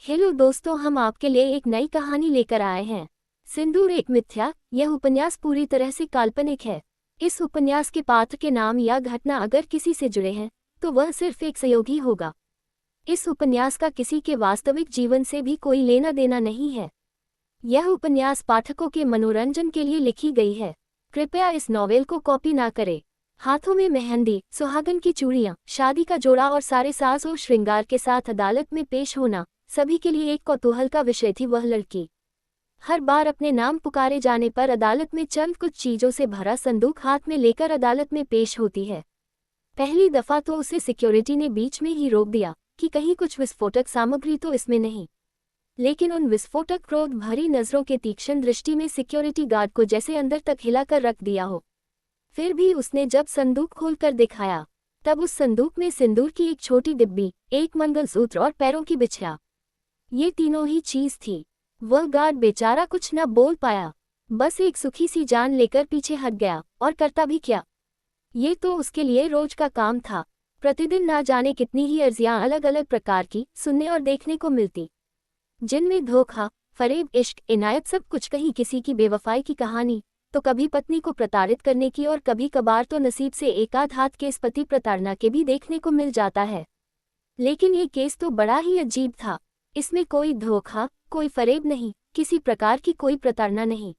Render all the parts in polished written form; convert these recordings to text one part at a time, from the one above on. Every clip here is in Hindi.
हेलो दोस्तों, हम आपके लिए एक नई कहानी लेकर आए हैं। सिंदूर एक मिथ्या। यह उपन्यास पूरी तरह से काल्पनिक है। इस उपन्यास के पात्र के नाम या घटना अगर किसी से जुड़े हैं तो वह सिर्फ एक सहयोगी होगा। इस उपन्यास का किसी के वास्तविक जीवन से भी कोई लेना देना नहीं है। यह उपन्यास पाठकों के मनोरंजन के लिए लिखी गई है। कृपया इस नॉवेल को कॉपी ना करें। हाथों में मेहंदी, सुहागन की चूड़ियां, शादी का जोड़ा और सारे साज और श्रृंगार के साथ अदालत में पेश होना सभी के लिए एक कौतूहल का विषय थी। वह लड़की हर बार अपने नाम पुकारे जाने पर अदालत में चंद कुछ चीजों से भरा संदूक हाथ में लेकर अदालत में पेश होती है। पहली दफा तो उसे सिक्योरिटी ने बीच में ही रोक दिया कि कहीं कुछ विस्फोटक सामग्री तो इसमें नहीं। लेकिन उन विस्फोटक क्रोध भरी नजरों के तीक्ष्ण दृष्टि में सिक्योरिटी गार्ड को जैसे अंदर तक हिलाकर रख दिया हो। फिर भी उसने जब संदूक खोलकर दिखाया तब उस संदूक में सिंदूर की एक छोटी डिब्बी, एक मंगलसूत्र और पैरों की बिछिया, ये तीनों ही चीज थी। वह गार्ड बेचारा कुछ न बोल पाया, बस एक सुखी सी जान लेकर पीछे हट गया। और करता भी क्या, ये तो उसके लिए रोज का काम था। प्रतिदिन ना जाने कितनी ही अर्जियां अलग अलग प्रकार की सुनने और देखने को मिलती, जिनमें धोखा, फरेब, इश्क, इनायत, सब कुछ। कहीं किसी की बेवफाई की कहानी, तो कभी पत्नी को प्रताड़ित करने की, और कभी कभार तो नसीब से एकाध हाथ केस पति प्रताड़ना के भी देखने को मिल जाता है। लेकिन ये केस तो बड़ा ही अजीब था। इसमें कोई धोखा, कोई फरेब नहीं, किसी प्रकार की कोई प्रताड़ना नहीं।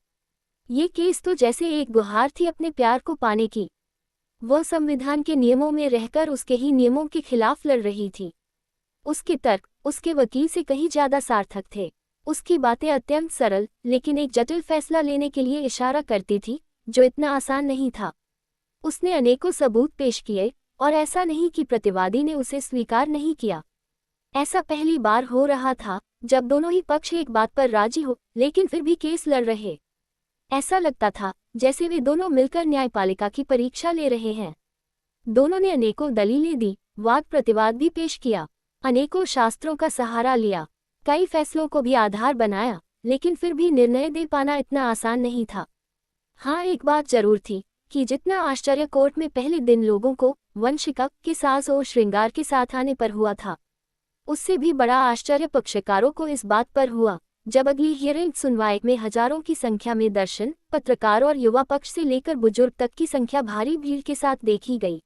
ये केस तो जैसे एक गुहार थी अपने प्यार को पाने की। वह संविधान के नियमों में रहकर उसके ही नियमों के खिलाफ लड़ रही थी। उसके तर्क उसके वकील से कहीं ज्यादा सार्थक थे। उसकी बातें अत्यंत सरल लेकिन एक जटिल फैसला लेने के लिए इशारा करती थी, जो इतना आसान नहीं था। उसने अनेकों सबूत पेश किए और ऐसा नहीं कि प्रतिवादी ने उसे स्वीकार नहीं किया। ऐसा पहली बार हो रहा था जब दोनों ही पक्ष एक बात पर राजी हो लेकिन फिर भी केस लड़ रहे। ऐसा लगता था जैसे वे दोनों मिलकर न्यायपालिका की परीक्षा ले रहे हैं। दोनों ने अनेकों दलीलें दी, वाद प्रतिवाद भी पेश किया, अनेकों शास्त्रों का सहारा लिया, कई फैसलों को भी आधार बनाया, लेकिन फिर भी निर्णय दे पाना इतना आसान नहीं था। हाँ, एक बात जरूर थी कि जितना आश्चर्य कोर्ट में पहले दिन लोगों को वंशिका के साज और श्रृंगार के साथ आने पर हुआ था, उससे भी बड़ा आश्चर्य पक्षकारों को इस बात पर हुआ जब अगली हियरिंग सुनवाई में हजारों की संख्या में दर्शन, पत्रकार और युवा पक्ष से लेकर बुजुर्ग तक की संख्या भारी भीड़ के साथ देखी गई।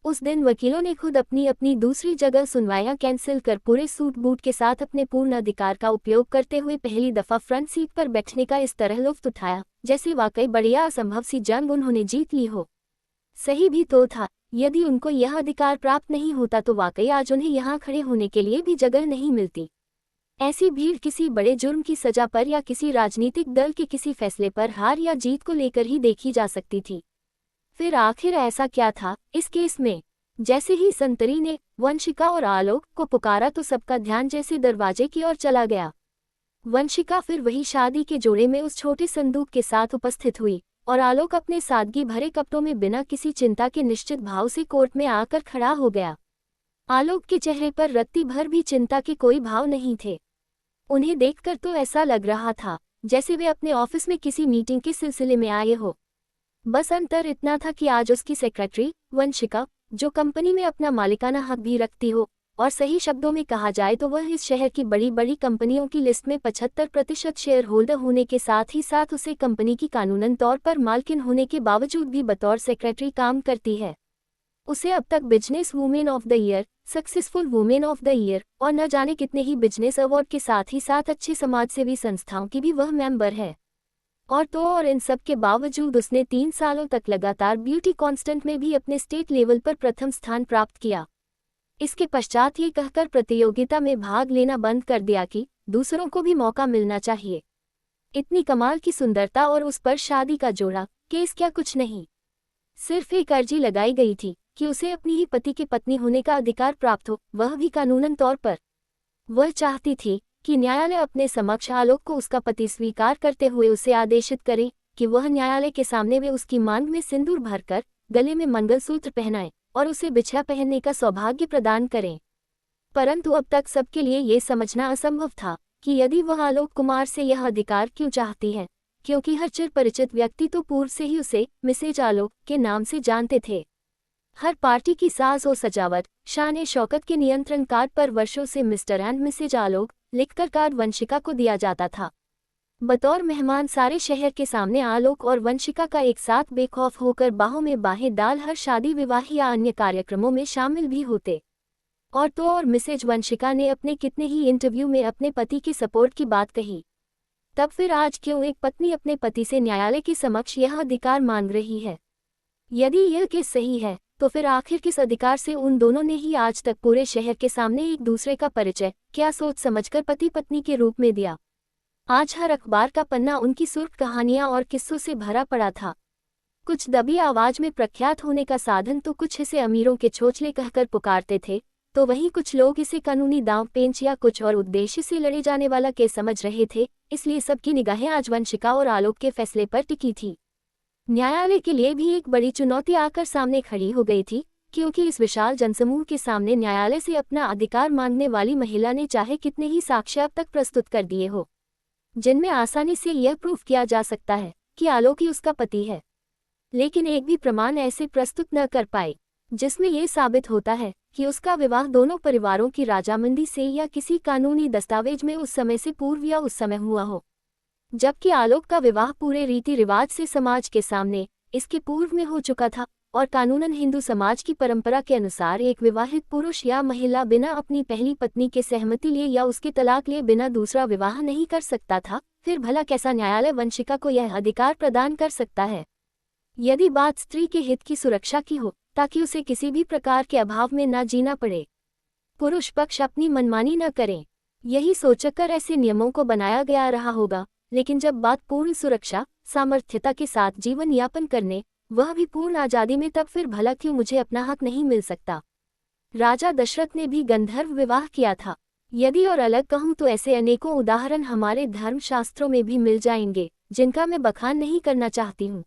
उस दिन वकीलों ने खुद अपनी अपनी दूसरी जगह सुनवाइयां कैंसिल कर पूरे सूट बूट के साथ अपने पूर्ण अधिकार का उपयोग करते हुए पहली दफा फ्रंट सीट पर बैठने का इस तरह लुत्फ उठाया जैसे वाकई बढ़िया असंभव सी जंग उन्होंने जीत ली हो। सही भी तो था। यदि उनको यह अधिकार प्राप्त नहीं होता तो वाकई आज उन्हें यहाँ खड़े होने के लिए भी जगह नहीं मिलती। ऐसी भीड़ किसी बड़े जुर्म की सजा पर या किसी राजनीतिक दल के किसी फैसले पर हार या जीत को लेकर ही देखी जा सकती थी। फिर आखिर ऐसा क्या था इस केस में? जैसे ही संतरी ने वंशिका और आलोक को पुकारा तो सबका ध्यान जैसे दरवाजे की ओर चला गया। वंशिका फिर वही शादी के जोड़े में उस छोटे संदूक के साथ उपस्थित हुई और आलोक अपने सादगी भरे कपड़ों में बिना किसी चिंता के निश्चित भाव से कोर्ट में आकर खड़ा हो गया। आलोक के चेहरे पर रत्ती भर भी चिंता के कोई भाव नहीं थे। उन्हें देखकर तो ऐसा लग रहा था जैसे वे अपने ऑफिस में किसी मीटिंग के सिलसिले में आए हो। बस अंतर इतना था कि आज उसकी सेक्रेटरी वंशिका, जो कंपनी में अपना मालिकाना हक भी रखती हो, और सही शब्दों में कहा जाए तो वह इस शहर की बड़ी बड़ी कंपनियों की लिस्ट में 75% शेयर होल्डर होने के साथ ही साथ उसे कंपनी की कानूनन तौर पर मालकिन होने के बावजूद भी बतौर सेक्रेटरी काम करती है। उसे अब तक business women of the year, successful women of the year और न जाने कितने ही बिजनेस अवार्ड के साथ ही साथ अच्छी समाज सेवी संस्थाओं की भी वह मेंबर है। और इन सब के बावजूद उसने 3 सालों तक लगातार ब्यूटी कांस्टेंट में भी अपने स्टेट लेवल पर प्रथम स्थान प्राप्त किया। इसके पश्चात ये कहकर प्रतियोगिता में भाग लेना बंद कर दिया कि दूसरों को भी मौका मिलना चाहिए। इतनी कमाल की सुंदरता और उस पर शादी का जोड़ा, केस क्या कुछ नहीं। सिर्फ एक अर्जी लगाई गई थी कि उसे अपनी ही पति के पत्नी होने का अधिकार प्राप्त हो, वह भी कानूनन तौर पर। वह चाहती थी कि न्यायालय अपने समक्ष आलोक को उसका पति स्वीकार करते हुए उसे आदेशित करे कि वह न्यायालय के सामने वे उसकी मांग में सिंदूर भरकर गले में मंगलसूत्र पहनाएं और उसे बिछिया पहनने का सौभाग्य प्रदान करें। परंतु अब तक सबके लिए ये समझना असंभव था कि यदि वह आलोक कुमार से यह अधिकार क्यों चाहती है, क्योंकि हर चिर परिचित व्यक्ति तो पूर्व से ही उसे मिसेज आलोक के नाम से जानते थे। हर पार्टी की साज और सजावट, शान ए शौकत के नियंत्रण कार्ड पर वर्षों से मिस्टर एंड मिसेज आलोक लिखकर कार्ड वंशिका को दिया जाता था। बतौर मेहमान सारे शहर के सामने आलोक और वंशिका का एक साथ बेखौफ होकर बाहों में बाहें डाल हर शादी विवाह या अन्य कार्यक्रमों में शामिल भी होते। और तो और मिसेज वंशिका ने अपने कितने ही इंटरव्यू में अपने पति की सपोर्ट की बात कही। तब फिर आज क्यों एक पत्नी अपने पति से न्यायालय के समक्ष यह अधिकार मांग रही है? यदि यह केस सही है तो फिर आखिर किस अधिकार से उन दोनों ने ही आज तक पूरे शहर के सामने एक दूसरे का परिचय क्या सोच समझकर पति पत्नी के रूप में दिया? आज हर अखबार का पन्ना उनकी सुर्ख कहानियां और किस्सों से भरा पड़ा था। कुछ दबी आवाज में प्रख्यात होने का साधन तो कुछ इसे अमीरों के छोचले कहकर पुकारते थे, तो वहीं कुछ लोग इसे कानूनी दांव पेंच या कुछ और उद्देश्य से लड़े जाने वाला केस समझ रहे थे। इसलिए सबकी निगाहें आज वंशिका और आलोक के फैसले पर टिकी थी। न्यायालय के लिए भी एक बड़ी चुनौती आकर सामने खड़ी हो गई थी, क्योंकि इस विशाल जनसमूह के सामने न्यायालय से अपना अधिकार मांगने वाली महिला ने चाहे कितने ही साक्ष्य अब तक प्रस्तुत कर दिए हो, जिनमें आसानी से यह प्रूफ किया जा सकता है कि आलोक ही उसका पति है, लेकिन एक भी प्रमाण ऐसे प्रस्तुत न कर पाए जिसमें यह साबित होता है कि उसका विवाह दोनों परिवारों की राजामंदी से या किसी कानूनी दस्तावेज में उस समय से पूर्व या उस समय हुआ हो, जबकि आलोक का विवाह पूरे रीति रिवाज से समाज के सामने इसके पूर्व में हो चुका था और कानूनन हिंदू समाज की परंपरा के अनुसार एक विवाहित पुरुष या महिला बिना अपनी पहली पत्नी के सहमति लिए या उसके तलाक लिए बिना दूसरा विवाह नहीं कर सकता था। फिर भला कैसा न्यायालय वंशिका को यह अधिकार प्रदान कर सकता है? यदि बात स्त्री के हित की सुरक्षा की हो ताकि उसे किसी भी प्रकार के अभाव में न जीना पड़े, पुरुष पक्ष अपनी मनमानी न करें, यही सोचकर ऐसे नियमों को बनाया गया रहा होगा। लेकिन जब बात पूर्ण सुरक्षा सामर्थ्यता के साथ जीवन यापन करने, वह भी पूर्ण आज़ादी में, तब फिर भला क्यों मुझे अपना हक नहीं मिल सकता? राजा दशरथ ने भी गंधर्व विवाह किया था। यदि और अलग कहूँ तो ऐसे अनेकों उदाहरण हमारे धर्मशास्त्रों में भी मिल जाएंगे, जिनका मैं बखान नहीं करना चाहती हूँ।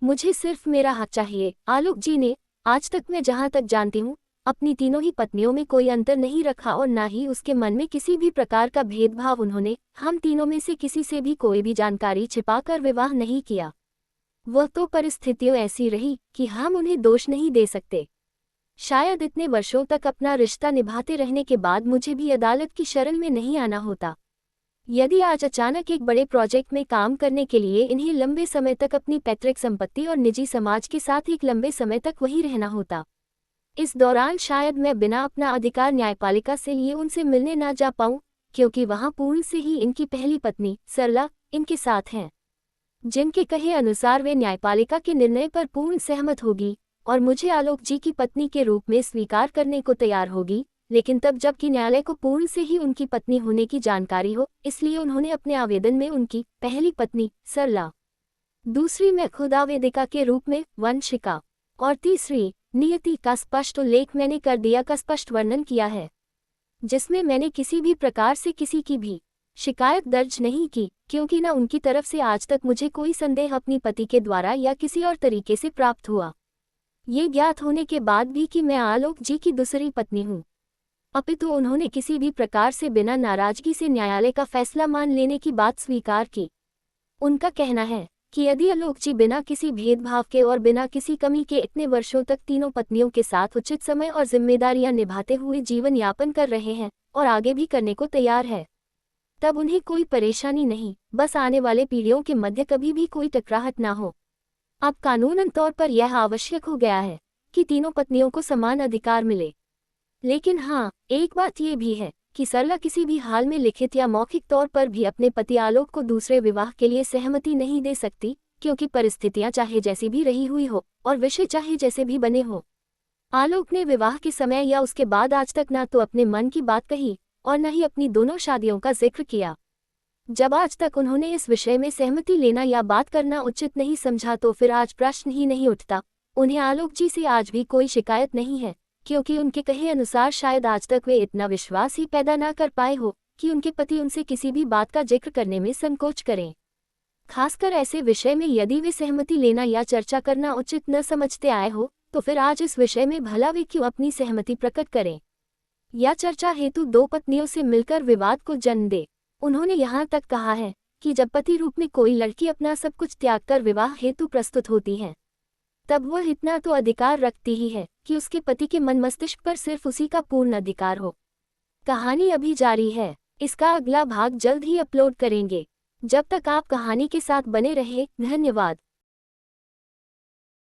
मुझे सिर्फ मेरा हक चाहिए। आलोक जी ने आज तक, मैं जहाँ तक जानती हूँ, अपनी तीनों ही पत्नियों में कोई अंतर नहीं रखा और न ही उसके मन में किसी भी प्रकार का भेदभाव। उन्होंने हम तीनों में से किसी से भी कोई भी जानकारी छिपाकर विवाह नहीं किया। वह तो परिस्थितियां ऐसी रही कि हम उन्हें दोष नहीं दे सकते। शायद इतने वर्षों तक अपना रिश्ता निभाते रहने के बाद मुझे भी अदालत की शरण में नहीं आना होता। यदि आज अचानक एक बड़े प्रोजेक्ट में काम करने के लिए इन्हें लंबे समय तक अपनी पैतृक संपत्ति और निजी समाज के साथ एक लंबे समय तक वहीं रहना होता, इस दौरान शायद मैं बिना अपना अधिकार न्यायपालिका से लिए उनसे मिलने ना जा पाऊं, क्योंकि वहां पूर्ण से ही इनकी पहली पत्नी सरला इनके साथ हैं, जिनके कहे अनुसार वे न्यायपालिका के निर्णय पर पूर्ण सहमत होगी और मुझे आलोक जी की पत्नी के रूप में स्वीकार करने को तैयार होगी। लेकिन तब जबकि न्यायालय को पूर्ण से ही उनकी पत्नी होने की जानकारी हो, इसलिए उन्होंने अपने आवेदन में उनकी पहली पत्नी सरला, दूसरी में खुद आवेदिका के रूप में वंशिका और तीसरी नियति का स्पष्ट उल्लेख मैंने कर दिया का स्पष्ट वर्णन किया है, जिसमें मैंने किसी भी प्रकार से किसी की भी शिकायत दर्ज नहीं की, क्योंकि न उनकी तरफ से आज तक मुझे कोई संदेह अपनी पति के द्वारा या किसी और तरीके से प्राप्त हुआ, ये ज्ञात होने के बाद भी कि मैं आलोक जी की दूसरी पत्नी हूँ। अपितु उन्होंने किसी भी प्रकार से बिना नाराजगी से न्यायालय का फैसला मान लेने की बात स्वीकार की। उनका कहना है कि यदि आलोक जी बिना किसी भेदभाव के और बिना किसी कमी के इतने वर्षों तक तीनों पत्नियों के साथ उचित समय और जिम्मेदारियां निभाते हुए जीवन यापन कर रहे हैं और आगे भी करने को तैयार है, तब उन्हें कोई परेशानी नहीं, बस आने वाले पीढ़ियों के मध्य कभी भी कोई टकराहट ना हो। अब कानूनन तौर पर यह आवश्यक हो गया है कि तीनों पत्नियों को समान अधिकार मिले। लेकिन हाँ, एक बात ये भी है कि सरला किसी भी हाल में लिखित या मौखिक तौर पर भी अपने पति आलोक को दूसरे विवाह के लिए सहमति नहीं दे सकती, क्योंकि परिस्थितियां चाहे जैसी भी रही हुई हो और विषय चाहे जैसे भी बने हो, आलोक ने विवाह के समय या उसके बाद आज तक न तो अपने मन की बात कही और न ही अपनी दोनों शादियों का जिक्र किया। जब आज तक उन्होंने इस विषय में सहमति लेना या बात करना उचित नहीं समझा, तो फिर आज प्रश्न ही नहीं उठता। उन्हें आलोक जी से आज भी कोई शिकायत नहीं है, क्योंकि उनके कहे अनुसार शायद आज तक वे इतना विश्वास ही पैदा ना कर पाए हो कि उनके पति उनसे किसी भी बात का जिक्र करने में संकोच करें। खासकर ऐसे विषय में यदि वे सहमति लेना या चर्चा करना उचित न समझते आए हो, तो फिर आज इस विषय में भला वे क्यों अपनी सहमति प्रकट करें या चर्चा हेतु दो पत्नियों से मिलकर विवाद को जन्म दे। उन्होंने यहाँ तक कहा है कि जब पति रूप में कोई लड़की अपना सब कुछ त्याग कर विवाह हेतु प्रस्तुत होती है, तब वह इतना तो अधिकार रखती ही है कि उसके पति के मन मस्तिष्क पर सिर्फ उसी का पूर्ण अधिकार हो। कहानी अभी जारी है। इसका अगला भाग जल्द ही अपलोड करेंगे। जब तक आप कहानी के साथ बने रहे, धन्यवाद।